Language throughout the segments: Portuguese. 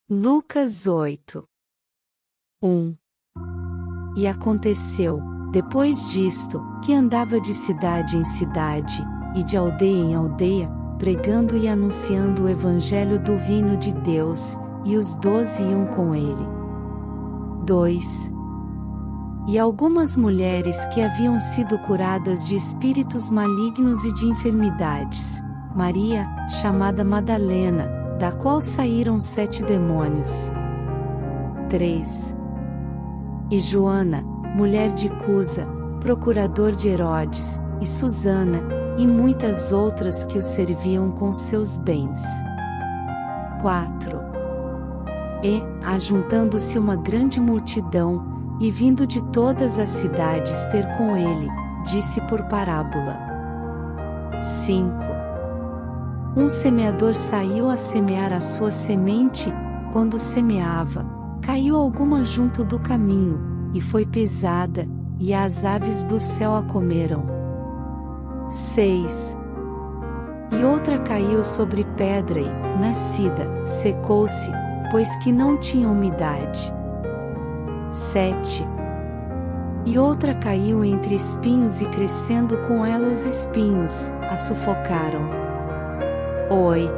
Lucas 8. 1. E aconteceu, depois disto, que andava de cidade em cidade, e de aldeia em aldeia, pregando e anunciando o evangelho do reino de Deus, e os 12 iam com ele. 2. E algumas mulheres que haviam sido curadas de espíritos malignos e de enfermidades, Maria, chamada Madalena, da qual saíram 7 demônios. 3. E Joana, mulher de Cusa, procurador de Herodes, e Susana, e muitas outras que o serviam com seus bens. 4. E, ajuntando-se uma grande multidão, e vindo de todas as cidades ter com ele, disse por parábola. 5. Um semeador saiu a semear a sua semente, quando semeava, caiu alguma junto do caminho, e foi pisada, e as aves do céu a comeram. 6. E outra caiu sobre pedra e, nascida, secou-se, pois que não tinha umidade. 7. E outra caiu entre espinhos e crescendo com ela os espinhos, a sufocaram. 8.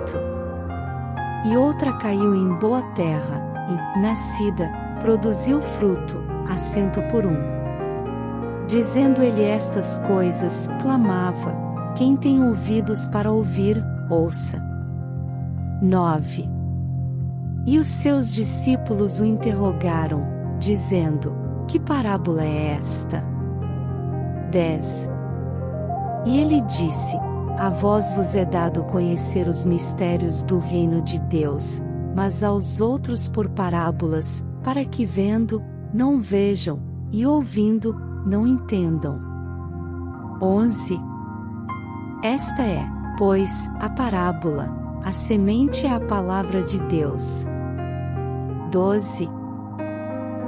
E outra caiu em boa terra, e, nascida, produziu fruto, a 100 por 1. Dizendo ele estas coisas, clamava: quem tem ouvidos para ouvir, ouça. 9. E os seus discípulos o interrogaram, dizendo: que parábola é esta? 10. E ele disse: a vós vos é dado conhecer os mistérios do reino de Deus, mas aos outros por parábolas, para que vendo, não vejam, e ouvindo, não entendam. 11. Esta é, pois, a parábola: a semente é a palavra de Deus. 12.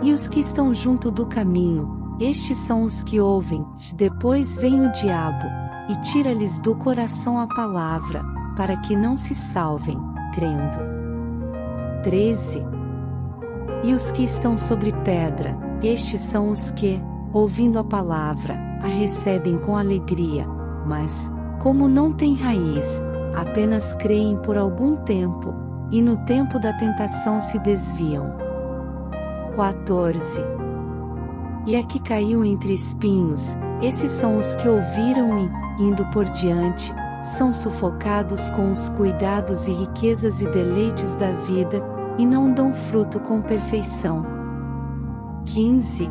E os que estão junto do caminho, estes são os que ouvem, depois vem o diabo, e tira-lhes do coração a palavra, para que não se salvem, crendo. 13. E os que estão sobre pedra, estes são os que, ouvindo a palavra, a recebem com alegria, mas, como não têm raiz, apenas creem por algum tempo, e no tempo da tentação se desviam. 14. E a que caiu entre espinhos, esses são os que ouviram e, indo por diante, são sufocados com os cuidados e riquezas e deleites da vida, e não dão fruto com perfeição. 15.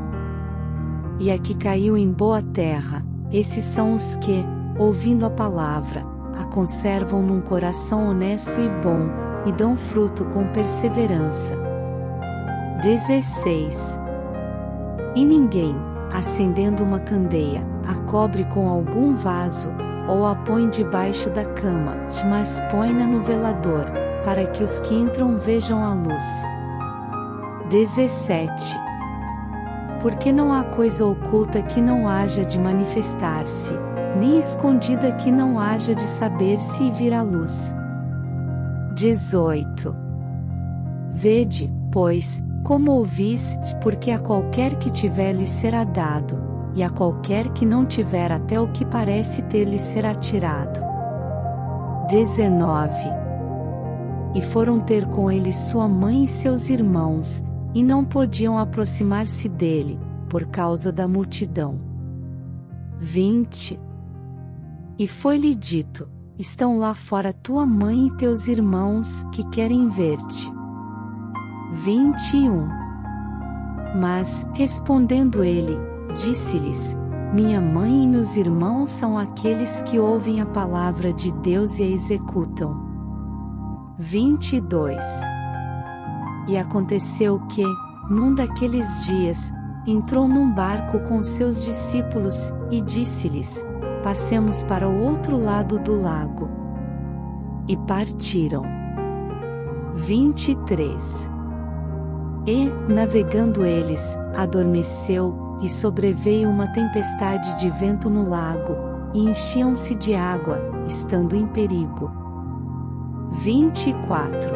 E a que caiu em boa terra, esses são os que, ouvindo a palavra, a conservam num coração honesto e bom, e dão fruto com perseverança. 16. E ninguém, acendendo uma candeia, a cobre com algum vaso, ou a põe debaixo da cama, mas põe-na no velador, para que os que entram vejam a luz. 17. Porque não há coisa oculta que não haja de manifestar-se, nem escondida que não haja de saber-se e vir à luz. 18. Vede, pois, como ouvis, porque a qualquer que tiver lhe será dado, e a qualquer que não tiver até o que parece ter lhe será tirado. 19. E foram ter com ele sua mãe e seus irmãos, e não podiam aproximar-se dele, por causa da multidão. 20. E foi-lhe dito: estão lá fora tua mãe e teus irmãos, que querem ver-te. 21. Mas, respondendo ele, disse-lhes: minha mãe e meus irmãos são aqueles que ouvem a palavra de Deus e a executam. 22. E aconteceu que, num daqueles dias, entrou num barco com seus discípulos, e disse-lhes: passemos para o outro lado do lago. E partiram. 23. E, navegando eles, adormeceu, e sobreveio uma tempestade de vento no lago, e enchiam-se de água, estando em perigo. 24.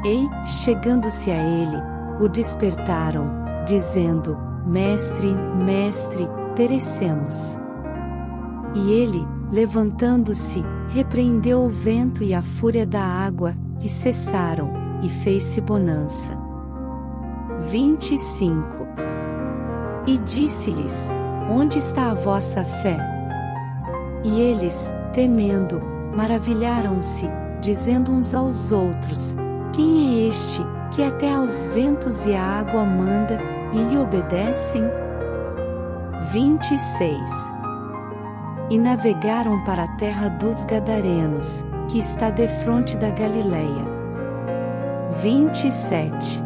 E, chegando-se a ele, o despertaram, dizendo: Mestre, mestre, perecemos. E ele, levantando-se, repreendeu o vento e a fúria da água, e cessaram, e fez-se bonança. 25. E disse-lhes: Onde está a vossa fé? E eles, temendo, maravilharam-se, dizendo uns aos outros: Quem é este, que até aos ventos e à água manda, e lhe obedecem? 26. E navegaram para a terra dos Gadarenos, que está defronte da Galileia. 27.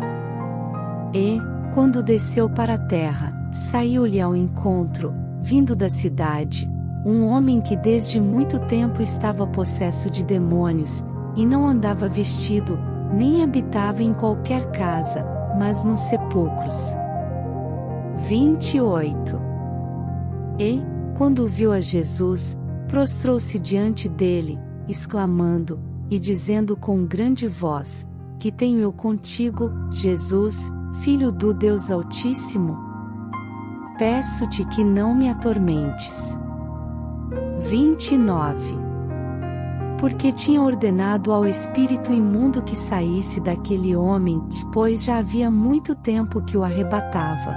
E, quando desceu para a terra, saiu-lhe ao encontro, vindo da cidade, um homem que desde muito tempo estava possesso de demônios, e não andava vestido, nem habitava em qualquer casa, mas nos sepulcros. 28. E, quando viu a Jesus, prostrou-se diante dele, exclamando, e dizendo com grande voz: Que tenho eu contigo, Jesus, Filho do Deus Altíssimo? Peço-te que não me atormentes. 29. Porque tinha ordenado ao espírito imundo que saísse daquele homem, pois já havia muito tempo que o arrebatava.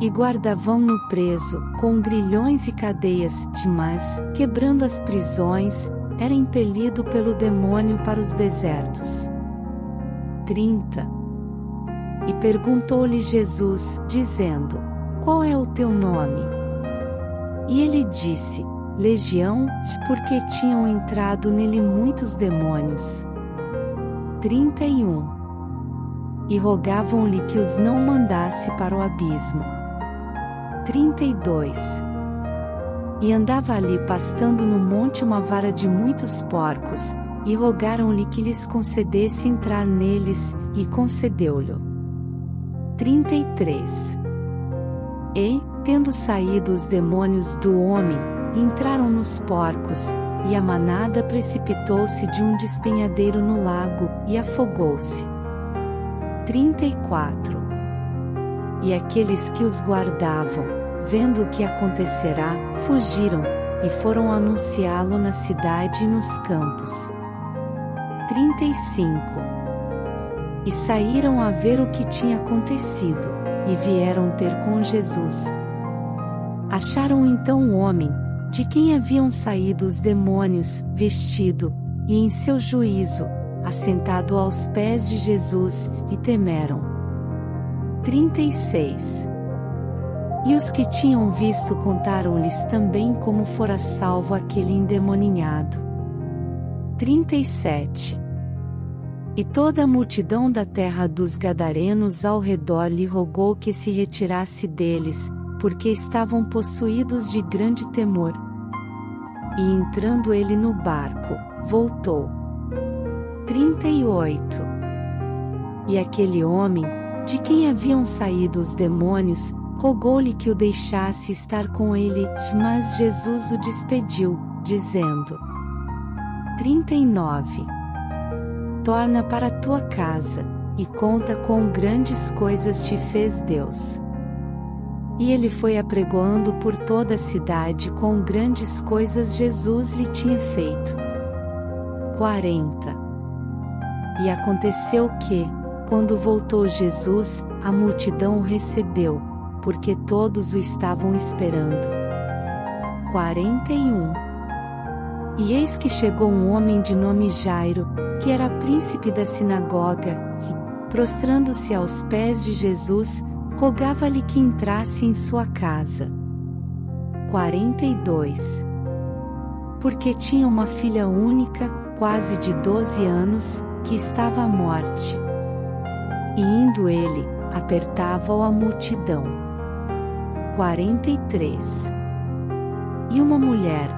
E guardavam-no preso, com grilhões e cadeias, mas, quebrando as prisões, era impelido pelo demônio para os desertos. 30. E perguntou-lhe Jesus, dizendo: Qual é o teu nome? E ele disse: Legião, porque tinham entrado nele muitos demônios. 31. E rogavam-lhe que os não mandasse para o abismo. 32. E andava ali pastando no monte uma vara de muitos porcos, e rogaram-lhe que lhes concedesse entrar neles, e concedeu-lhe. 33. E, tendo saído os demônios do homem, entraram nos porcos, e a manada precipitou-se de um despenhadeiro no lago, e afogou-se. 34. E aqueles que os guardavam, vendo o que acontecerá, fugiram, e foram anunciá-lo na cidade e nos campos. 35. E saíram a ver o que tinha acontecido, e vieram ter com Jesus. Acharam então um homem, de quem haviam saído os demônios, vestido, e em seu juízo, assentado aos pés de Jesus, e temeram. 36. E os que tinham visto contaram-lhes também como fora salvo aquele endemoninhado. 37. E toda a multidão da terra dos Gadarenos ao redor lhe rogou que se retirasse deles, porque estavam possuídos de grande temor. E entrando ele no barco, voltou. 38. E aquele homem, de quem haviam saído os demônios, rogou-lhe que o deixasse estar com ele, mas Jesus o despediu, dizendo: 39. Torna para a tua casa, e conta quão grandes coisas te fez Deus. E ele foi apregoando por toda a cidade quão grandes coisas Jesus lhe tinha feito. 40. E aconteceu que, quando voltou Jesus, a multidão o recebeu, porque todos o estavam esperando. 41. E eis que chegou um homem de nome Jairo, que era príncipe da sinagoga, e, prostrando-se aos pés de Jesus, rogava-lhe que entrasse em sua casa. 42. Porque tinha uma filha única, quase de 12 anos, que estava à morte. E indo ele, apertava-o a multidão. 43. E uma mulher,